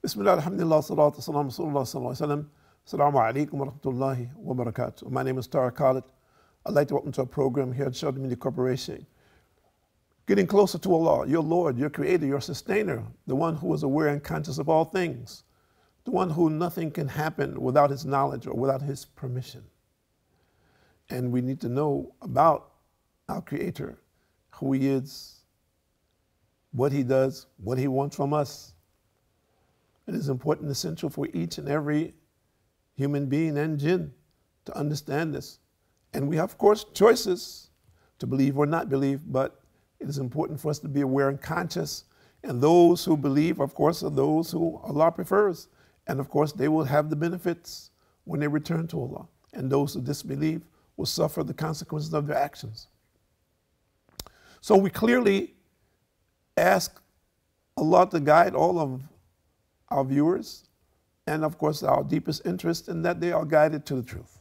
Bismillah, alhamdulillah, salatu salam, sallallahu alaihi wasallam. Assalamu alaikum wa rahmatullahi wa barakatuh. My name is Tara Khalid. I'd like to welcome to our program here at Sharjah Media Corporation. Getting closer to Allah, your Lord, your Creator, your Sustainer, the one who is aware and conscious of all things, the one who nothing can happen without His knowledge or without His permission. And we need to know about our Creator, who He is, what He does, what He wants from us. It is important and essential for each and every human being and jinn to understand this. And we have, of course, choices to believe or not believe, but it is important for us to be aware and conscious. And those who believe, of course, are those who Allah prefers. And of course, they will have the benefits when they return to Allah. And those who disbelieve will suffer the consequences of their actions. So we clearly ask Allah to guide all of our viewers, and of course our deepest interest in that they are guided to the truth.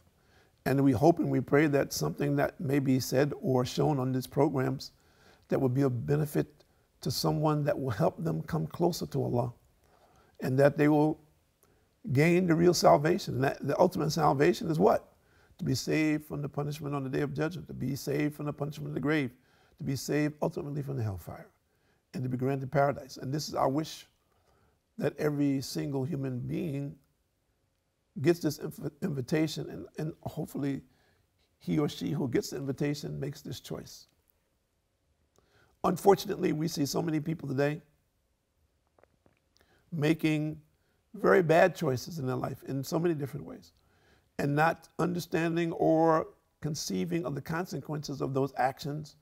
And we hope and we pray that something that may be said or shown on these programs that will be of benefit to someone that will help them come closer to Allah, and that they will gain the real salvation. And that the ultimate salvation is what? To be saved from the punishment on the day of judgment, to be saved from the punishment of the grave, to be saved ultimately from the hellfire, and to be granted paradise. And this is our wish, that every single human being gets this invitation, and hopefully he or she who gets the invitation makes this choice. Unfortunately, we see so many people today making very bad choices in their life in so many different ways, and not understanding or conceiving of the consequences of those actions,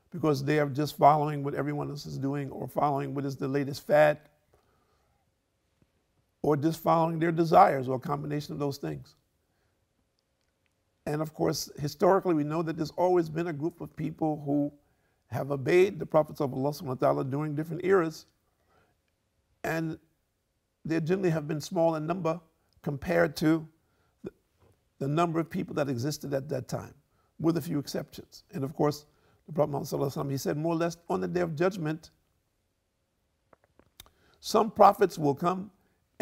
because they are just following what everyone else is doing, or following what is the latest fad, or just following their desires, or a combination of those things. And of course, historically, we know that there's always been a group of people who have obeyed the prophets of Allah subhanahu wa ta'ala during different eras, and they generally have been small in number compared to the number of people that existed at that time, with a few exceptions. And of course, the Prophet Muhammad sallallahu alaihi wasallam, he said more or less on the day of judgment, some prophets will come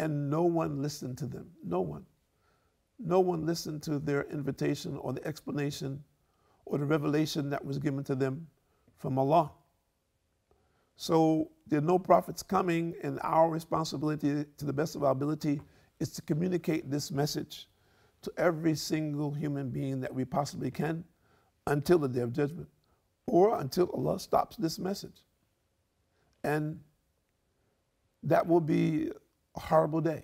and no one listened to them. No one. No one listened to their invitation or the explanation or the revelation that was given to them from Allah. So there are no prophets coming, and our responsibility, to the best of our ability, is to communicate this message to every single human being that we possibly can until the day of judgment, or until Allah stops this message. And that will be a horrible day.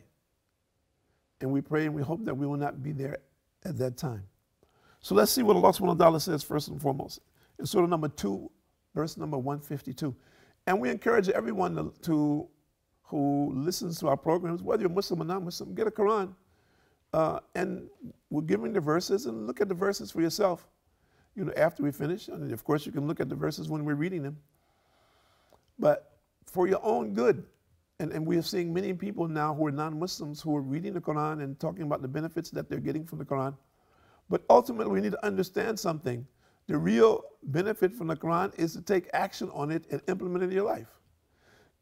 And we pray and we hope that we will not be there at that time. So let's see what Allah subhanahu wa ta'ala says first and foremost. In Surah number 2, verse number 152. And we encourage everyone who listens to our programs, whether you're Muslim or non-Muslim, get a Quran. And we're giving the verses, and look at the verses for yourself, after we finish. And of course, you can look at the verses when we're reading them. But for your own good. And we are seeing many people now who are non-Muslims who are reading the Quran and talking about the benefits that they're getting from the Quran. But ultimately, we need to understand something. The real benefit from the Quran is to take action on it and implement it in your life.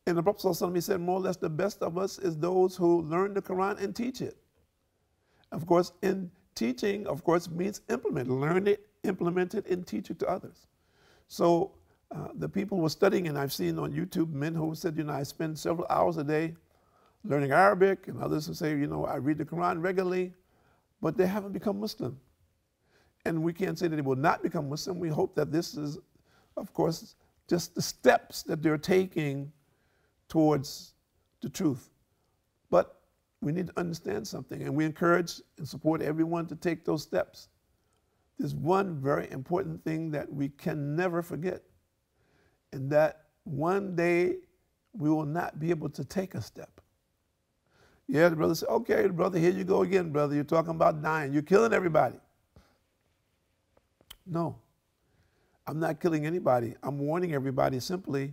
And the Prophet ﷺ, he said, more or less, the best of us is those who learn the Quran and teach it. Of course, in teaching, of course, means implement. Learn it, implement it, and teach it to others. So the people who are studying, and I've seen on YouTube men who said, I spend several hours a day learning Arabic, and others who say, I read the Quran regularly, but they haven't become Muslim. And we can't say that they will not become Muslim. We hope that this is, of course, just the steps that they're taking towards the truth. But we need to understand something, and we encourage and support everyone to take those steps. There's one very important thing that we can never forget, and that one day we will not be able to take a step. Yeah, the brother said, okay, brother, here you go again, brother. You're talking about dying. You're killing everybody. No, I'm not killing anybody. I'm warning everybody simply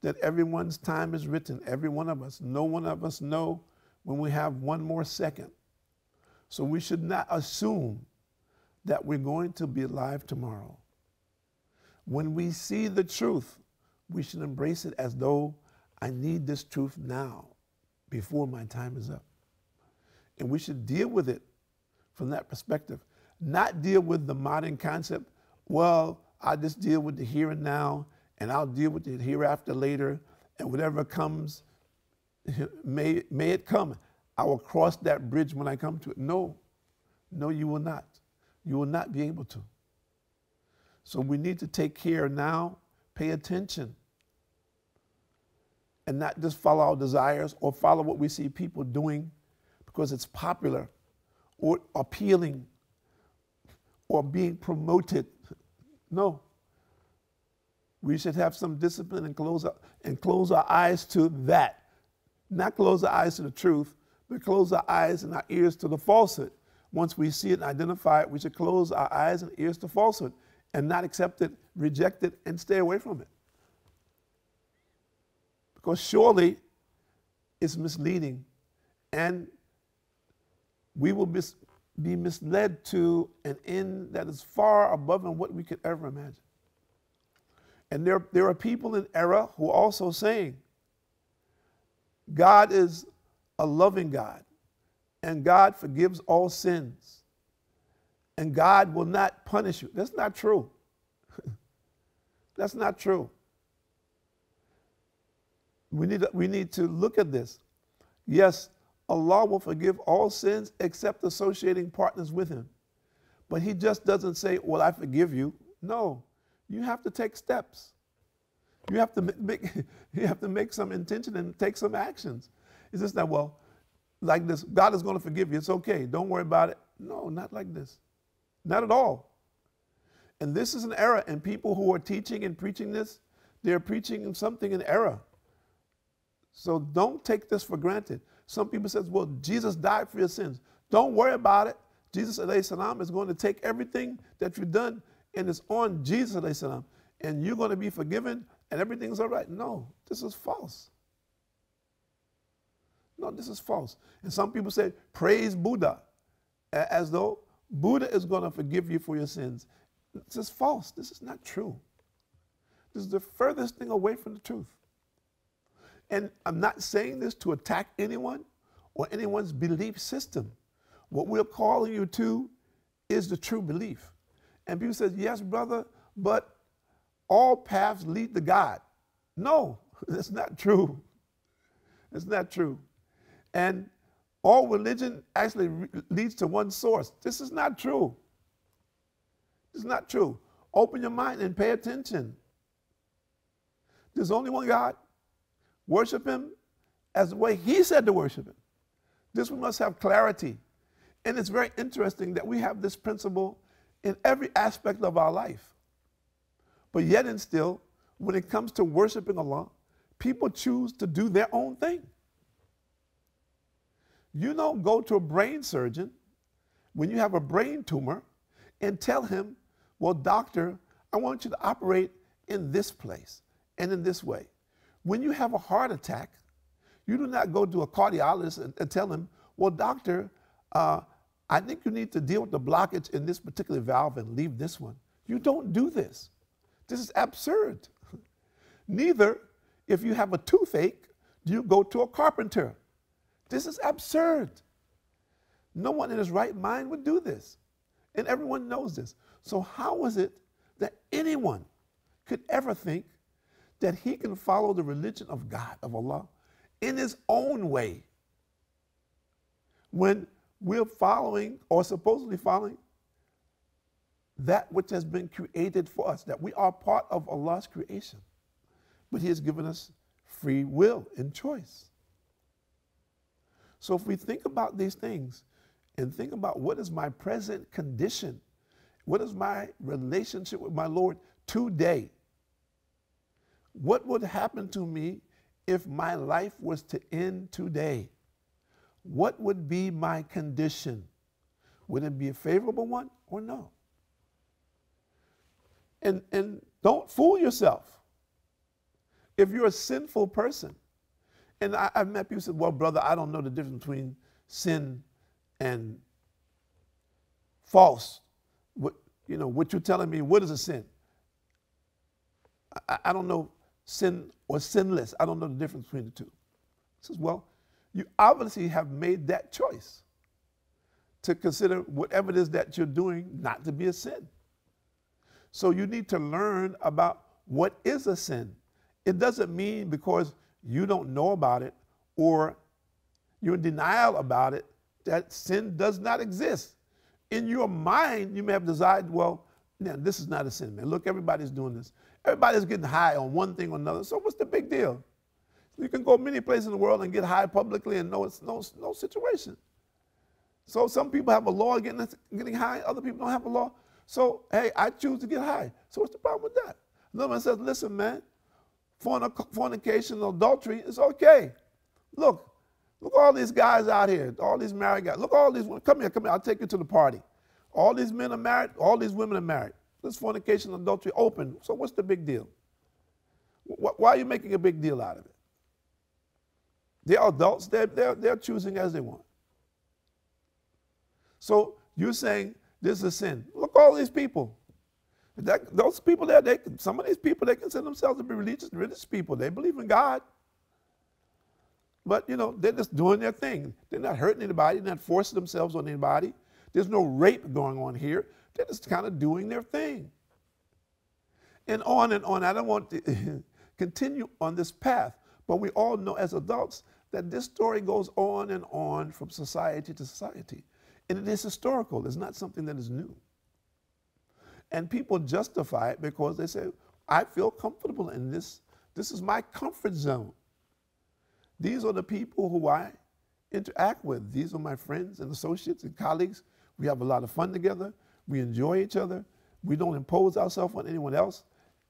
that everyone's time is written, every one of us. No one of us know when we have one more second. So we should not assume that we're going to be alive tomorrow. When we see the truth, we should embrace it as though I need this truth now, before my time is up. And we should deal with it from that perspective. Not deal with the modern concept, well, I just deal with the here and now, and I'll deal with the hereafter later, and whatever comes, may it come. I will cross that bridge when I come to it. No, you will not. You will not be able to. So we need to take care now, pay attention, and not just follow our desires or follow what we see people doing because it's popular or appealing or being promoted. No. We should have some discipline and close our eyes to that. Not close our eyes to the truth, but close our eyes and our ears to the falsehood. Once we see it and identify it, we should close our eyes and ears to falsehood and not accept it, reject it, and stay away from it. Because surely it's misleading, and we will be misled to an end that is far above and what we could ever imagine. And there are people in error who are also saying, God is a loving God, and God forgives all sins, and God will not punish you. That's not true. That's not true. We need to look at this. Yes, Allah will forgive all sins except associating partners with him. But he just doesn't say, well, I forgive you. No, you have to take steps. You have to make some intention and take some actions. It's just not, well, like this, God is going to forgive you. It's okay. Don't worry about it. No, not like this. Not at all. And this is an error. And people who are teaching and preaching this, they're preaching something in error. So don't take this for granted. Some people say, well, Jesus died for your sins. Don't worry about it. Jesus alayhi salam is going to take everything that you've done and it's on Jesus alayhi salam. And you're going to be forgiven and everything's all right. No, this is false. No, this is false. And some people say, praise Buddha, as though Buddha is going to forgive you for your sins. This is false. This is not true. This is the furthest thing away from the truth. And I'm not saying this to attack anyone or anyone's belief system. What we're calling you to is the true belief. And people say, yes, brother, but all paths lead to God. No, that's not true. It's not true. And all religion actually leads to one source. This is not true. This is not true. Open your mind and pay attention. There's only one God. Worship him as the way he said to worship him. This we must have clarity. And it's very interesting that we have this principle in every aspect of our life. But yet and still, when it comes to worshiping Allah, people choose to do their own thing. You don't go to a brain surgeon when you have a brain tumor and tell him, well, doctor, I want you to operate in this place and in this way. When you have a heart attack, you do not go to a cardiologist and tell him, well, doctor, I think you need to deal with the blockage in this particular valve and leave this one. You don't do this. This is absurd. Neither, if you have a toothache, do you go to a carpenter. This is absurd. No one in his right mind would do this. And everyone knows this. So how is it that anyone could ever think that he can follow the religion of God, of Allah, in his own way, when we're following, or supposedly following, that which has been created for us, that we are part of Allah's creation. But he has given us free will and choice. So if we think about these things and think about what is my present condition, what is my relationship with my Lord today, what would happen to me if my life was to end today? What would be my condition? Would it be a favorable one or no? And don't fool yourself. If you're a sinful person, and I've met people who say, well, brother, I don't know the difference between sin and false. What you're telling me, what is a sin? I don't know sin or sinless. I don't know the difference between the two. He says, well, you obviously have made that choice to consider whatever it is that you're doing not to be a sin. So you need to learn about what is a sin. It doesn't mean because you don't know about it or you're in denial about it that sin does not exist. In your mind, you may have decided, well, now this is not a sin, man. Look, everybody's doing this. Everybody's getting high on one thing or another. So what's the big deal? You can go many places in the world and get high publicly and know it's no situation. So some people have a law against getting high. Other people don't have a law. So, hey, I choose to get high. So what's the problem with that? Another one says, listen, man, fornication, adultery is okay. Look all these guys out here, all these married guys. Look all these women. Come here, I'll take you to the party. All these men are married, all these women are married. This fornication, adultery, open. So what's the big deal? Why are you making a big deal out of it? They're adults, they're choosing as they want. So you're saying this is a sin. Look all these people. Those people there, some of these people, they consider themselves to be religious people. They believe in God. But, they're just doing their thing. They're not hurting anybody. They're not forcing themselves on anybody. There's no rape going on here. They're just kind of doing their thing. And on and on. I don't want to continue on this path. But we all know as adults that this story goes on and on from society to society. And it is historical. It's not something that is new. And people justify it because they say, I feel comfortable in this. This is my comfort zone. These are the people who I interact with. These are my friends and associates and colleagues. We have a lot of fun together. We enjoy each other. We don't impose ourselves on anyone else.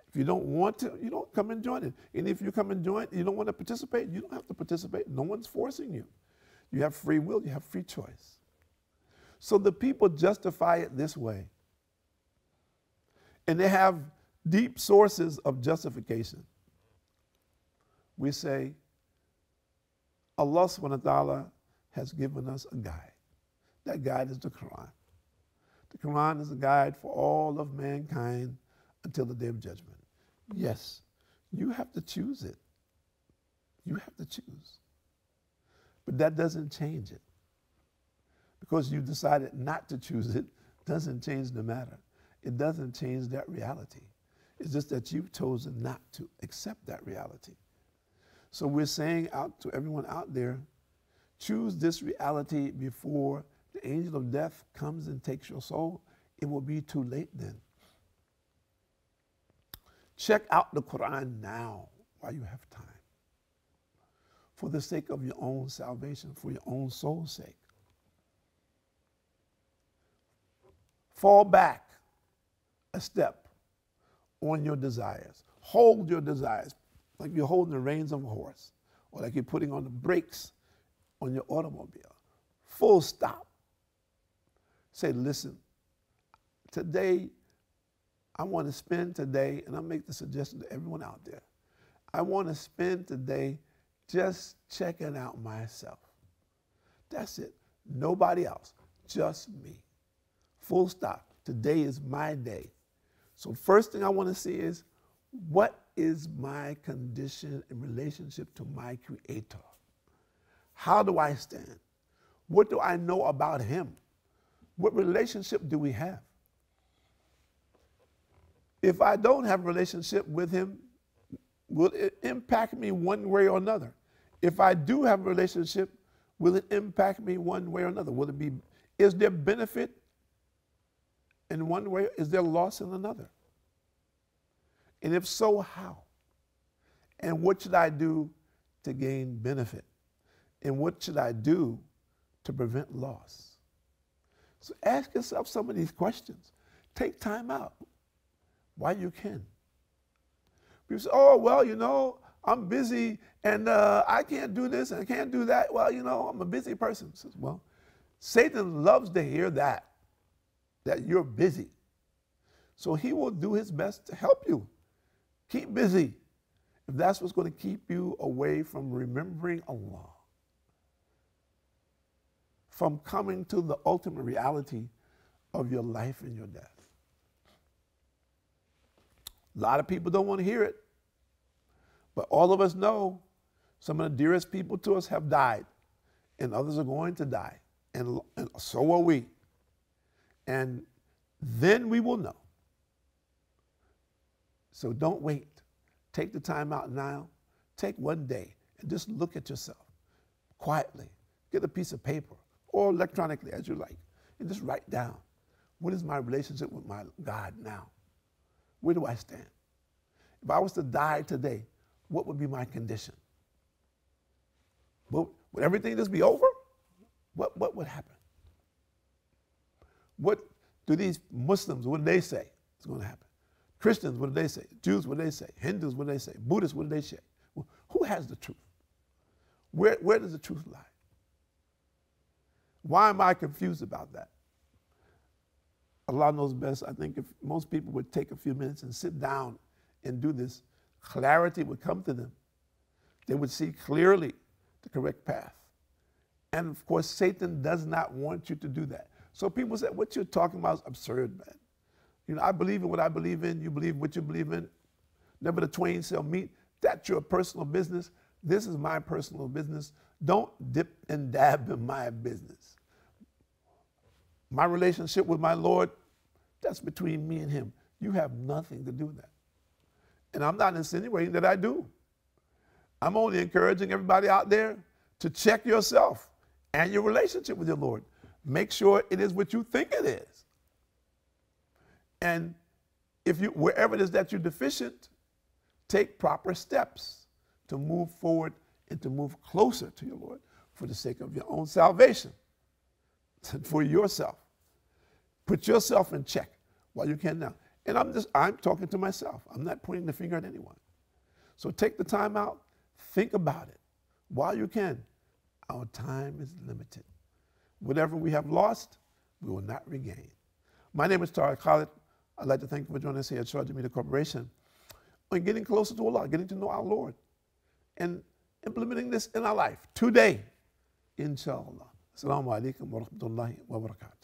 If you don't want to, you don't come and join it. And if you come and join, you don't want to participate, you don't have to participate. No one's forcing you. You have free will, you have free choice. So the people justify it this way. And they have deep sources of justification. We say, Allah subhanahu wa ta'ala has given us a guide. That guide is the Quran. The Quran is a guide for all of mankind until the day of judgment. Yes, you have to choose it. You have to choose. But that doesn't change it. Because you decided not to choose it doesn't change the matter. It doesn't change that reality. It's just that you've chosen not to accept that reality. So we're saying out to everyone out there, choose this reality before the angel of death comes and takes your soul. It will be too late then. Check out the Quran now while you have time. For the sake of your own salvation, for your own soul's sake. Fall back a step on your desires. Hold your desires like you're holding the reins of a horse or like you're putting on the brakes on your automobile. Full stop. Say, listen, today I want to spend today, and I'll make the suggestion to everyone out there, I want to spend today just checking out myself. That's it. Nobody else, just me. Full stop. Today is my day. So first thing I want to see is, what is my condition in relationship to my Creator? How do I stand? What do I know about Him? What relationship do we have? If I don't have a relationship with Him, will it impact me one way or another? If I do have a relationship, will it impact me one way or another? Will it be, is there benefit in one way? Is there loss in another? And if so, how? And what should I do to gain benefit? And what should I do to prevent loss? So ask yourself some of these questions. Take time out while you can. People say, oh, well, I'm busy and I can't do this and I can't do that. Well, I'm a busy person. Says, well, Satan loves to hear that you're busy. So he will do his best to help you. Keep busy if that's what's going to keep you away from remembering Allah, from coming to the ultimate reality of your life and your death. A lot of people don't want to hear it, but all of us know some of the dearest people to us have died. and others are going to die, and so are we. And then we will know. So don't wait. Take the time out now. Take one day and just look at yourself quietly. Get a piece of paper or electronically as you like, and just write down, what is my relationship with my God now? Where do I stand? If I was to die today, what would be my condition? Would everything just be over? What would happen? What do these Muslims, what do they say is going to happen? Christians, what do they say? Jews, what do they say? Hindus, what do they say? Buddhists, what do they say? Well, who has the truth? Where does the truth lie? Why am I confused about that? Allah knows best. I think if most people would take a few minutes and sit down and do this, clarity would come to them. They would see clearly the correct path. And of course, Satan does not want you to do that. So people say, what you're talking about is absurd, man. You know, I believe in what I believe in. You believe what you believe in. Never the twain shall meet. That's your personal business. This is my personal business. Don't dip and dab in my business. My relationship with my Lord, that's between me and him. You have nothing to do with that. And I'm not insinuating that I do. I'm only encouraging everybody out there to check yourself and your relationship with your Lord. Make sure it is what you think it is. And if you, wherever it is that you're deficient, take proper steps to move forward and to move closer to your Lord for the sake of your own salvation, for yourself. Put yourself in check while you can now. And I'm talking to myself. I'm not pointing the finger at anyone. So take the time out, think about it while you can. Our time is limited. Whatever we have lost, we will not regain. My name is Tariq Khalid. I'd like to thank you for joining us here at Sharjah Media Corporation on getting closer to Allah, getting to know our Lord, and implementing this in our life today, inshallah. Assalamu alaikum wa rahmatullahi wa barakatuh.